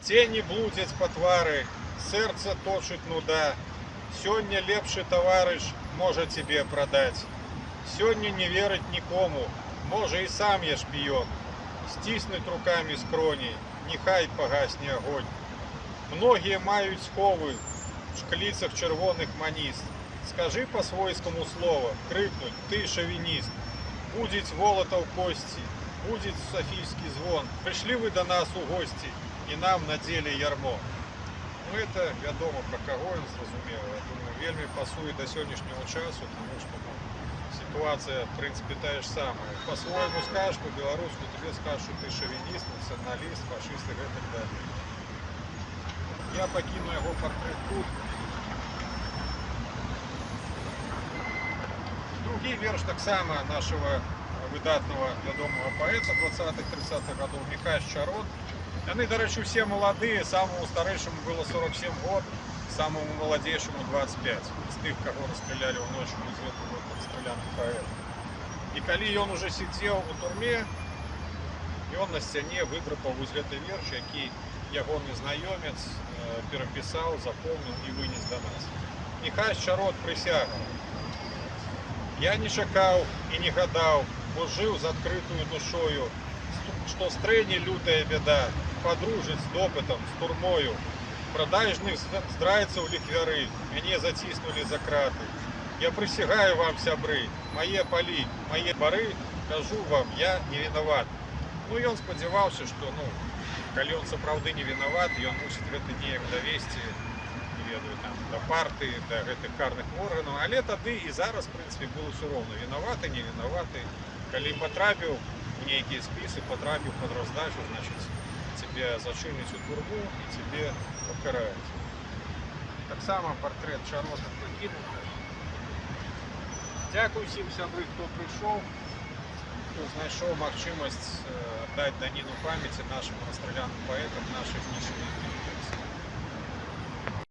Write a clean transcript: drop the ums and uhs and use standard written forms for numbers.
Тени блудзяць па твары, сэрца точыць нуда. Сёння лепшы таварыш можа цябе прадаць. Сёння не верыць нікому, можа і сам я шпіён. Сціснуць рукамі скроні, няхай пагасне агонь. Многія маюць сховы в шкліцах чырвоных маніст. Скажы па-свойскаму слова, крыкнуць, ты шавініст. Будзіць волата ў косці, будзіць сафійскі звон. Прыйшлі вы да нас у госці, і нам надзелі ярмо. Ну, это вядома пра каго, ён зразумела. Я думаю, вельмі пасуе да сённяшняго часу, тому што ситуация, в принципе, та же самая. По-своему скажешь, по-белорусски тебе скажут, что ты шовинист, националист, фашист и так далее. Я покину его портрет тут. Другий верш так само нашего выдатного вядомого поэта 20-30-х годов Михась Чарот. Они, до речі, все молодые, самому старейшему было 47 год, самому молодейшему 25. Из тех, кого расстреляли в ночь, известный вот расстрелянный поэт. И коли он уже сидел у турме, и он на стене выдрапал вось гэты верш, які ягоны знаёмец перапісаў, запомніў і вынес до нас. Михась Чарот, прысяга. Я не чакаў і не гадаў, бо жыў з адкрытую душою, што стрэне лютая бяда, подружыць з допытам, з турмою. Продажных здрайцаў ліквяры, мяне заціснулі за краты. Я прысягаю вам, сябры, мае палі, мае бары, кажу вам, я не вінават. Ну, ён спадзяваўся, што, калі ён сапраўды не вінават, ён мусіць гэта неяк давесці, не ведаю, там, да партыі, да гэтых карных органаў, але тады і зараз, в прынцыпе, было ўсё роўна, вінаваты, не вінаваты. Калі патрапіў у нейкія спісы, патрапіў пад раздачу, значыць, цябе зачыняць у турму і цябе пакараюць. Таксама партрэт Чарота пакінуты. Дзякуй усім, сябры, хто прыйшоў, хто знайшоў магчымасць аддаць даніну памяці нашым расстраляным паэтам, нашых нішавых.